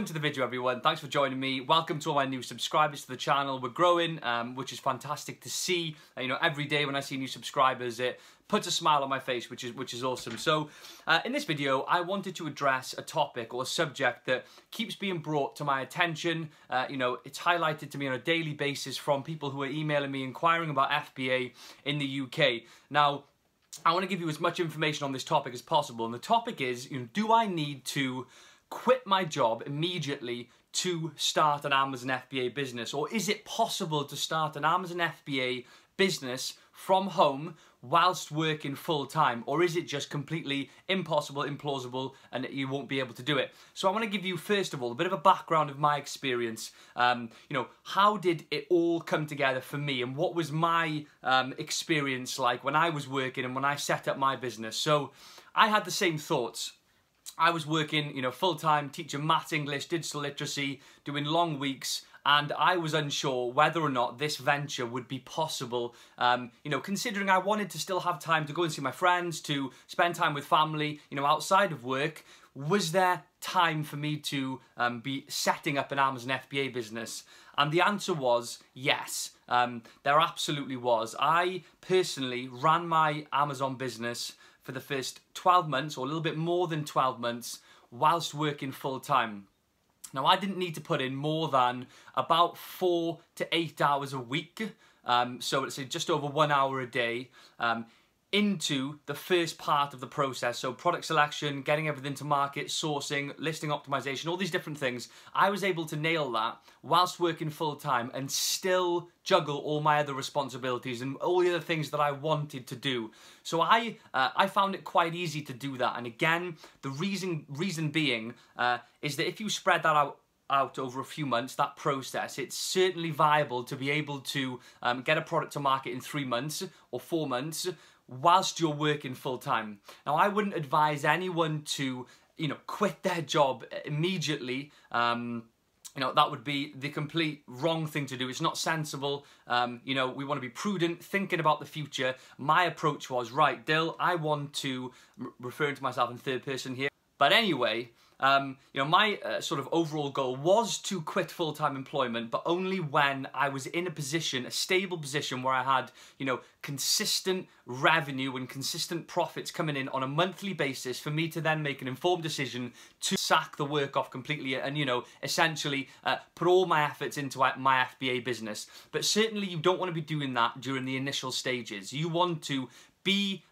to the video, everyone. Thanks for joining me. Welcome to all my new subscribers to the channel. We're growing, which is fantastic to see. Every day when I see new subscribers, it puts a smile on my face, which is awesome. So in this video, I wanted to address a topic or a subject that keeps being brought to my attention. It's highlighted to me on a daily basis from people who are emailing me inquiring about FBA in the UK. Now, I want to give you as much information on this topic as possible. And the topic is, do I need to quit my job immediately to start an Amazon FBA business? Or is it possible to start an Amazon FBA business from home whilst working full-time? Or is it just completely impossible, implausible, and you won't be able to do it? So I want to give you, first of all, a bit of a background of my experience. How did it all come together for me, and what was my experience like when I was working and when I set up my business? So I had the same thoughts. I was working, full-time, teaching maths, English, digital literacy, doing long weeks, and I was unsure whether or not this venture would be possible, considering I wanted to still have time to go and see my friends, to spend time with family, outside of work. Was there time for me to be setting up an Amazon FBA business? And the answer was yes. There absolutely was. I personally ran my Amazon business for the first 12 months, or a little bit more than 12 months, whilst working full-time. Now, I didn't need to put in more than about 4 to 8 hours a week, so let's say just over 1 hour a day, into the first part of the process. So product selection, getting everything to market, sourcing, listing optimization, all these different things. I was able to nail that whilst working full-time and still juggle all my other responsibilities and all the other things that I wanted to do. So I found it quite easy to do that. And again, the reason being is that if you spread that out over a few months, that process, it's certainly viable to be able to get a product to market in 3 months or 4 months whilst you're working full-time. Now, I wouldn't advise anyone to, quit their job immediately. That would be the complete wrong thing to do. It's not sensible. We want to be prudent, thinking about the future. My approach was, right, Dill, I want to, referring to myself in third person here, but anyway, my sort of overall goal was to quit full-time employment, but only when I was in a stable position where I had, consistent revenue and consistent profits coming in on a monthly basis for me to then make an informed decision to sack the work off completely and, essentially put all my efforts into my FBA business. But certainly you don't want to be doing that during the initial stages. You want to be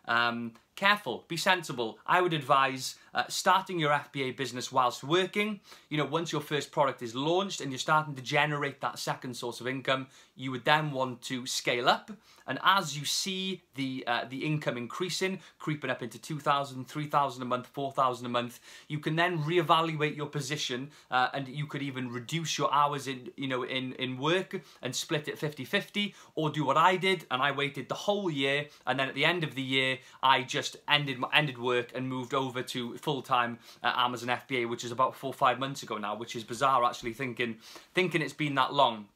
careful, be sensible. I would advise starting your FBA business whilst working. Once your first product is launched and you're starting to generate that second source of income, you would then want to scale up. And as you see the income increasing, creeping up into 2,000, 3,000 a month, 4,000 a month, you can then reevaluate your position, and you could even reduce your hours in work and split it 50-50, or do what I did and I waited the whole year, and then at the end of the year I just ended work and moved over to full-time Amazon FBA, which is about 4 or 5 months ago now, which is bizarre actually thinking it's been that long.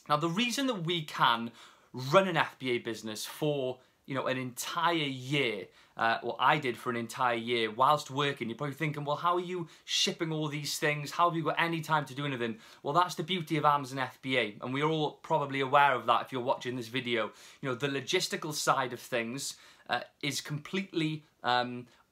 Now, the reason that we can run an FBA business for an entire year, or I did for an entire year whilst working, you're probably thinking, well, how are you shipping all these things? How have you got any time to do anything? Well, that's the beauty of Amazon FBA, and we're all probably aware of that if you're watching this video. The logistical side of things is completely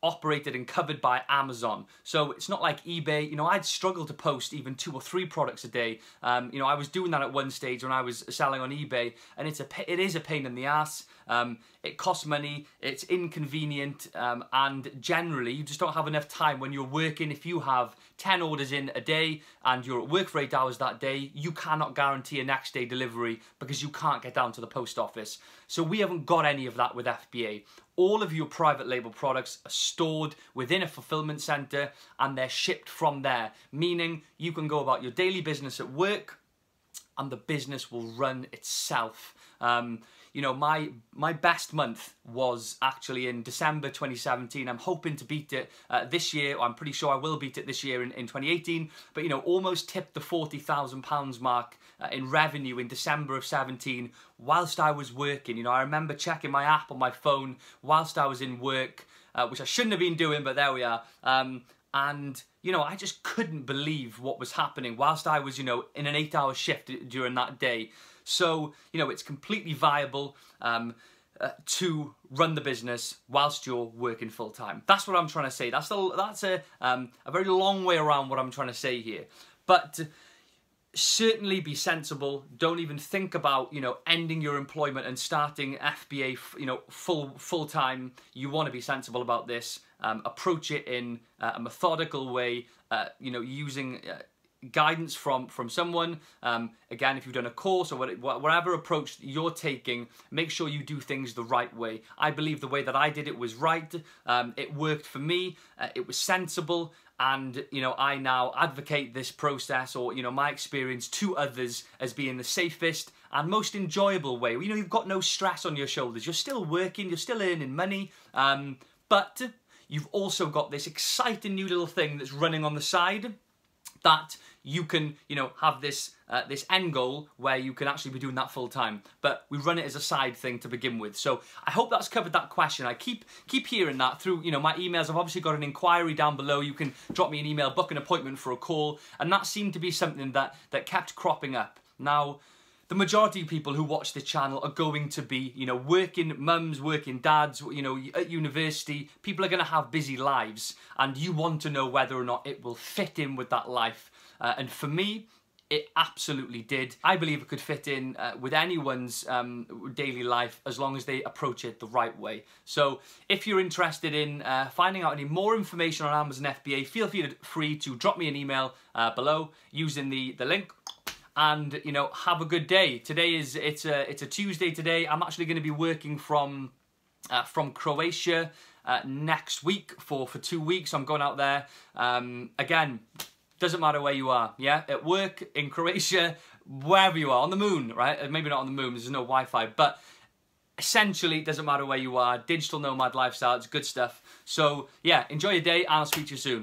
operated and covered by Amazon. So it's not like eBay. I'd struggle to post even 2 or 3 products a day. I was doing that at one stage when I was selling on eBay, and it is a pain in the ass. It costs money, it's inconvenient, and generally you just don't have enough time when you're working. If you have 10 orders in a day and you're at work for 8 hours that day, you cannot guarantee a next day delivery because you can't get down to the post office. So we haven't got any of that with FBA. All of your private label products are stored within a fulfillment center and they're shipped from there, meaning you can go about your daily business at work and the business will run itself. My best month was actually in December 2017. I'm hoping to beat it this year. I'm pretty sure I will beat it this year in 2018. But, almost tipped the £40,000 mark in revenue in December of 17 whilst I was working. I remember checking my app on my phone whilst I was in work, which I shouldn't have been doing, but there we are. And, you know, I just couldn't believe what was happening whilst I was, you know, in an 8-hour shift during that day. So, you know, it's completely viable to run the business whilst you're working full time. That's what I'm trying to say. That's a very long way around what I'm trying to say here. But certainly be sensible. Don't even think about, you know, ending your employment and starting FBA, you know, full time. You want to be sensible about this. Approach it in a methodical way. You know, using guidance from someone. Again, if you've done a course or whatever approach you're taking, make sure you do things the right way. I believe the way that I did it was right. It worked for me. It was sensible. And, you know, I now advocate this process, or, you know, my experience to others as being the safest and most enjoyable way. You know, you've got no stress on your shoulders. You're still working, you're still earning money, but you've also got this exciting new little thing that's running on the side that you can, you know, have this this end goal where you can actually be doing that full time. But we run it as a side thing to begin with. So I hope that's covered that question. I keep hearing that through, you know, my emails. I've obviously got an inquiry down below. You can drop me an email, book an appointment for a call, and that seemed to be something that kept cropping up. Now, the majority of people who watch this channel are going to be, you know, working mums, working dads, you know, at university. People are going to have busy lives, and you want to know whether or not it will fit in with that life. And for me, it absolutely did. I believe it could fit in with anyone's daily life as long as they approach it the right way. So if you're interested in finding out any more information on Amazon FBA, feel free to drop me an email below using the link. And, you know, have a good day. Today it's a Tuesday today. I'm actually going to be working from Croatia next week for 2 weeks. I'm going out there. Again, doesn't matter where you are, yeah? At work, in Croatia, wherever you are, on the moon, right? Maybe not on the moon, there's no Wi-Fi, but essentially, it doesn't matter where you are. Digital nomad lifestyle, it's good stuff. So, yeah, enjoy your day, and I'll speak to you soon.